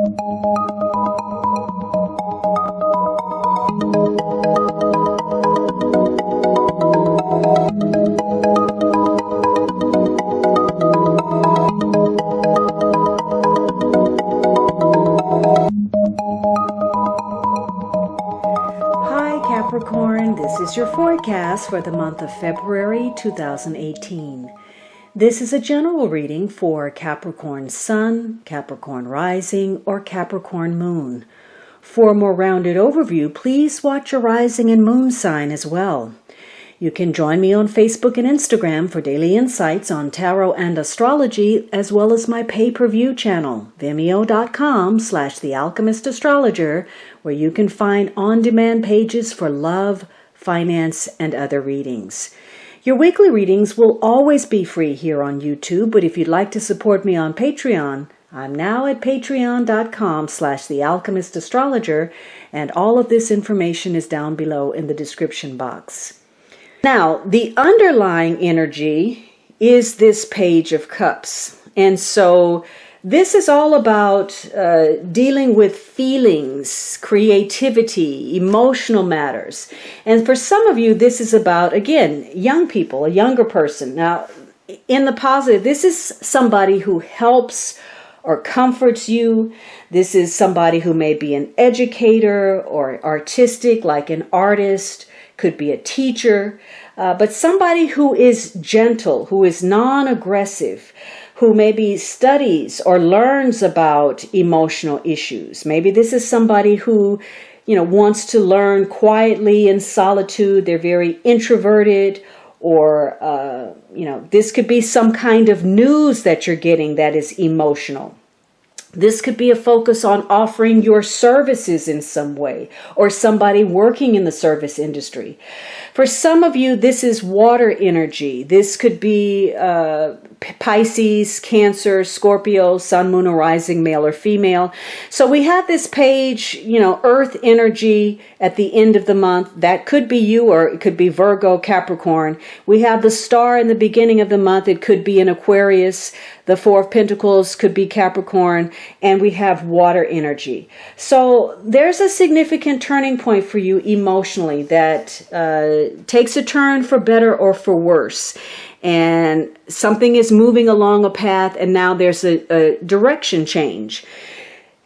Capricorn, this is your forecast for the month of February 2018. This is a general reading for Capricorn Sun, Capricorn Rising, or Capricorn Moon. For a more rounded overview, please watch your rising and moon sign as well. You can join me on Facebook and Instagram for daily insights on tarot and astrology, as well as my pay-per-view channel, vimeo.com/thealchemistastrologer, where you can find on-demand pages for love, finance, and other readings. Your weekly readings will always be free here on YouTube, but if you'd like to support me on Patreon, I'm now at patreon.com/thealchemistastrologer, and all of this information is down below in the description box. Now, the underlying energy is this Page of Cups. And so this is all about dealing with feelings, creativity, emotional matters. And for some of you, this is about, again, young people, a younger person. Now, in the positive, this is somebody who helps or comforts you. This is somebody who may be an educator or artistic, like an artist, could be a teacher, but somebody who is gentle, who is non-aggressive, who maybe studies or learns about emotional issues. Maybe this is somebody who, wants to learn quietly in solitude. They're very introverted, or, this could be some kind of news that you're getting that is emotional. This could be a focus on offering your services in some way, or somebody working in the service industry. For some of you, this is water energy. This could be Pisces, Cancer, Scorpio, Sun, Moon, or Rising, male or female. So we have this page, Earth energy at the end of the month. That could be you, or it could be Virgo, Capricorn. We have the star in the beginning of the month. It could be an Aquarius. The Four of Pentacles could be Capricorn. And we have water energy. So there's a significant turning point for you emotionally that takes a turn for better or for worse. And something is moving along a path, and now there's a direction change.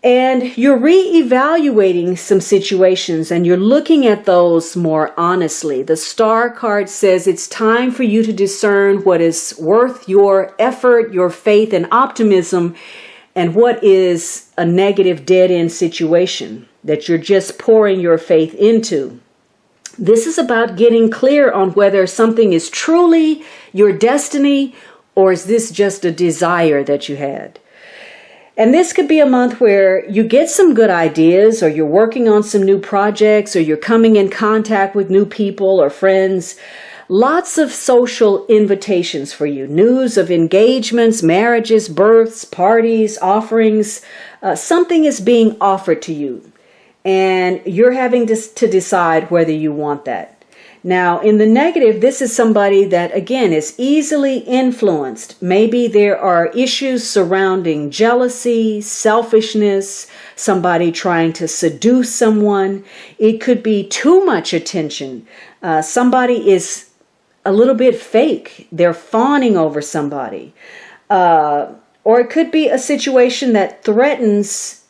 And you're reevaluating some situations, and you're looking at those more honestly. The Star card says it's time for you to discern what is worth your effort, your faith, and optimism, and what is a negative dead-end situation that you're just pouring your faith into. This is about getting clear on whether something is truly your destiny, or is this just a desire that you had. And this could be a month where you get some good ideas, or you're working on some new projects, or you're coming in contact with new people or friends. Lots of social invitations for you. News of engagements, marriages, births, parties, offerings. Something is being offered to you. And you're having to decide whether you want that. Now, in the negative, this is somebody that, again, is easily influenced. Maybe there are issues surrounding jealousy, selfishness, somebody trying to seduce someone. It could be too much attention. Somebody is a little bit fake. They're fawning over somebody. Or it could be a situation that threatens,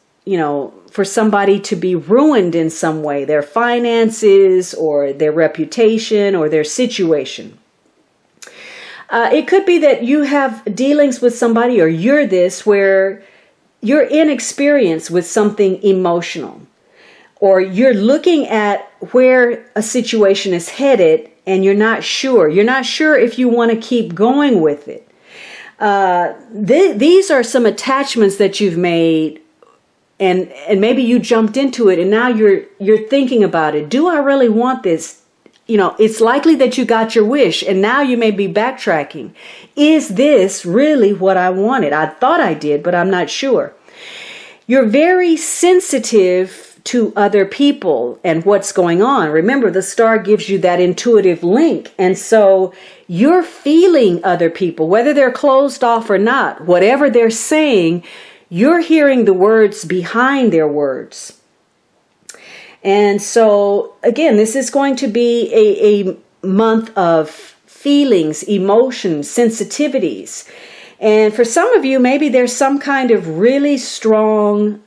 for somebody to be ruined in some way, their finances or their reputation or their situation. It could be that you have dealings with somebody, or you're this, where you're inexperienced with something emotional, or you're looking at where a situation is headed and you're not sure. You're not sure if you want to keep going with it. These are some attachments that you've made. And maybe you jumped into it, and now you're thinking about it. Do I really want this? It's likely that you got your wish, and now you may be backtracking. Is this really what I wanted? I thought I did, but I'm not sure. You're very sensitive to other people and what's going on. Remember, the star gives you that intuitive link. And so you're feeling other people, whether they're closed off or not, whatever they're saying, You're hearing the words behind their words. And so, again, this is going to be a month of feelings, emotions, sensitivities. And for some of you, maybe there's some kind of really strong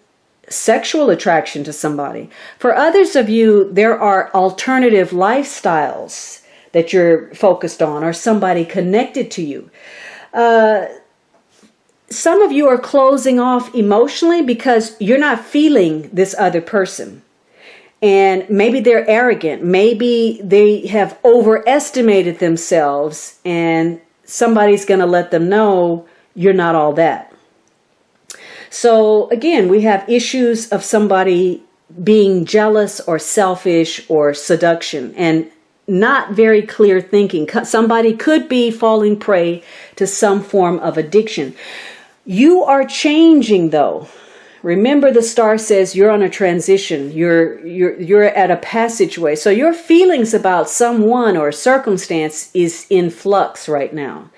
sexual attraction to somebody. For others of you, there are alternative lifestyles that you're focused on, or somebody connected to you. Some of you are closing off emotionally because you're not feeling this other person. And maybe they're arrogant. Maybe they have overestimated themselves, and somebody's going to let them know you're not all that. So again, we have issues of somebody being jealous or selfish or seduction and not very clear thinking. Somebody could be falling prey to some form of addiction. You are changing though. Remember, the star says you're on a transition. You're at a passageway. So your feelings about someone or circumstance is in flux right now.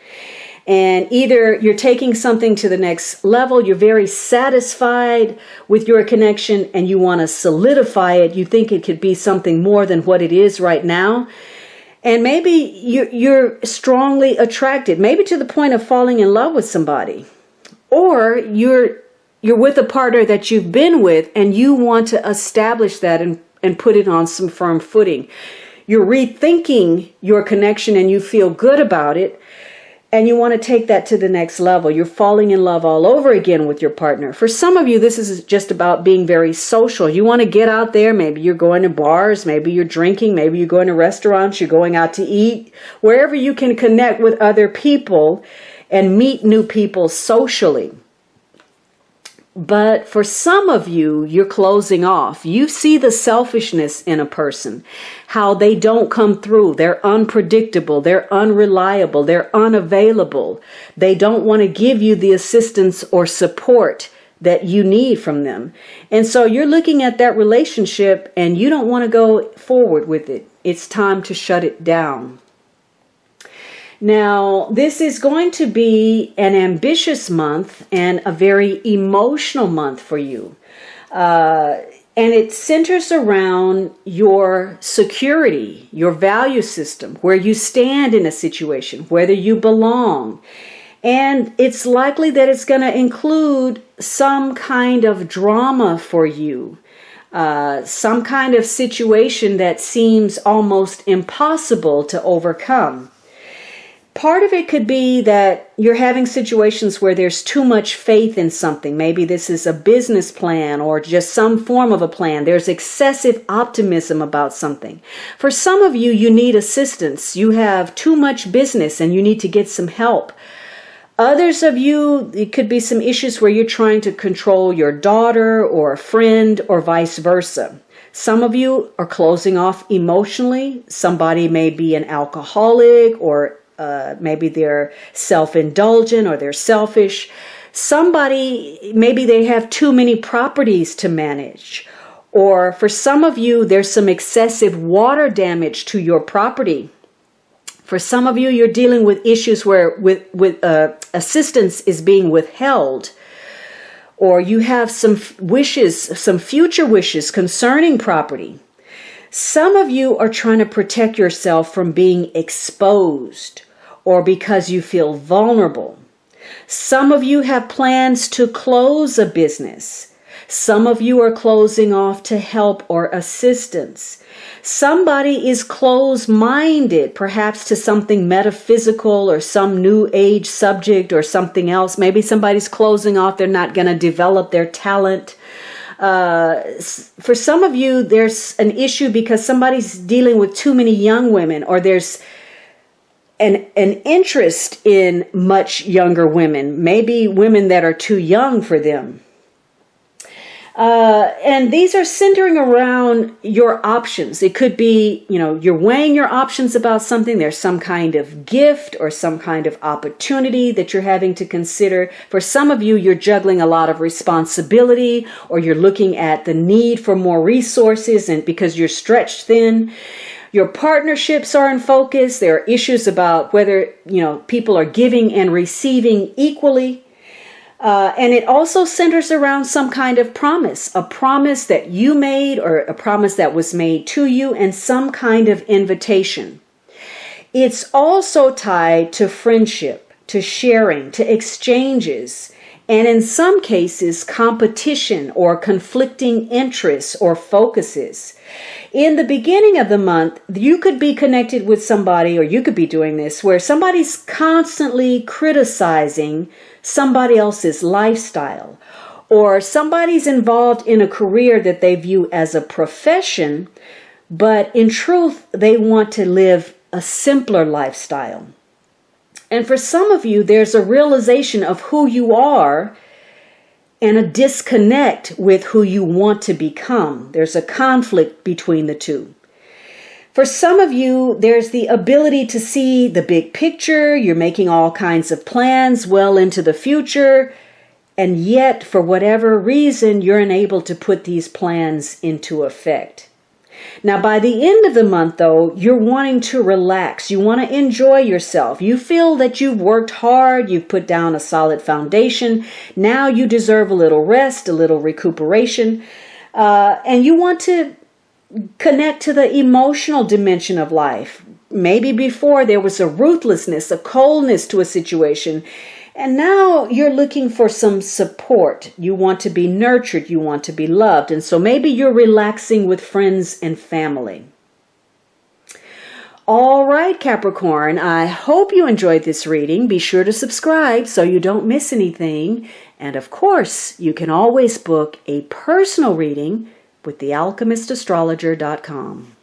And either you're taking something to the next level, you're very satisfied with your connection and you want to solidify it. You think it could be something more than what it is right now. And maybe you're strongly attracted, maybe to the point of falling in love with somebody. Or you're with a partner that you've been with and you want to establish that and put it on some firm footing. You're rethinking your connection and you feel good about it. And you want to take that to the next level. You're falling in love all over again with your partner. For some of you, this is just about being very social. You want to get out there. Maybe you're going to bars. Maybe you're drinking. Maybe you're going to restaurants. You're going out to eat. Wherever you can connect with other people and meet new people socially. But for some of you, you're closing off. You see the selfishness in a person, how they don't come through. They're unpredictable. They're unreliable. They're unavailable. They don't want to give you the assistance or support that you need from them. And so you're looking at that relationship and you don't want to go forward with it. It's time to shut it down. Now, this is going to be an ambitious month and a very emotional month for you. And it centers around your security, your value system, where you stand in a situation, whether you belong. And it's likely that it's going to include some kind of drama for you. Some kind of situation that seems almost impossible to overcome. Part of it could be that you're having situations where there's too much faith in something. Maybe this is a business plan or just some form of a plan. There's excessive optimism about something. For some of you, you need assistance. You have too much business and you need to get some help. Others of you, it could be some issues where you're trying to control your daughter or a friend or vice versa. Some of you are closing off emotionally. Somebody may be an alcoholic or maybe they're self-indulgent or they're selfish. Somebody, maybe they have too many properties to manage. Or for some of you, there's some excessive water damage to your property. For some of you, you're dealing with issues where assistance is being withheld. Or you have some wishes, some future wishes concerning property. Some of you are trying to protect yourself from being exposed or because you feel vulnerable. Some of you have plans to close a business. Some of you are closing off to help or assistance. Somebody is closed-minded, perhaps to something metaphysical or some new age subject or something else. Maybe somebody's closing off. They're not going to develop their talent. For some of you, there's an issue because somebody's dealing with too many young women, or there's an interest in much younger women, maybe women that are too young for them. And these are centering around your options. It could be, you're weighing your options about something. There's some kind of gift or some kind of opportunity that you're having to consider. For some of you, you're juggling a lot of responsibility, or you're looking at the need for more resources and because you're stretched thin. Your partnerships are in focus. There are issues about whether, people are giving and receiving equally. And it also centers around some kind of promise, a promise that you made or a promise that was made to you, and some kind of invitation. It's also tied to friendship, to sharing, to exchanges, and in some cases, competition or conflicting interests or focuses. In the beginning of the month, you could be connected with somebody, or you could be doing this, where somebody's constantly criticizing somebody else's lifestyle, or somebody's involved in a career that they view as a profession, but in truth, they want to live a simpler lifestyle. And for some of you, there's a realization of who you are and a disconnect with who you want to become. There's a conflict between the two. For some of you, there's the ability to see the big picture. You're making all kinds of plans well into the future, and yet, for whatever reason, you're unable to put these plans into effect. Now, by the end of the month, though, you're wanting to relax. You want to enjoy yourself. You feel that you've worked hard. You've put down a solid foundation. Now you deserve a little rest, a little recuperation. And you want to connect to the emotional dimension of life. Maybe before there was a ruthlessness, a coldness to a situation. And now you're looking for some support. You want to be nurtured. You want to be loved. And so maybe you're relaxing with friends and family. All right, Capricorn, I hope you enjoyed this reading. Be sure to subscribe so you don't miss anything. And of course, you can always book a personal reading with thealchemistastrologer.com.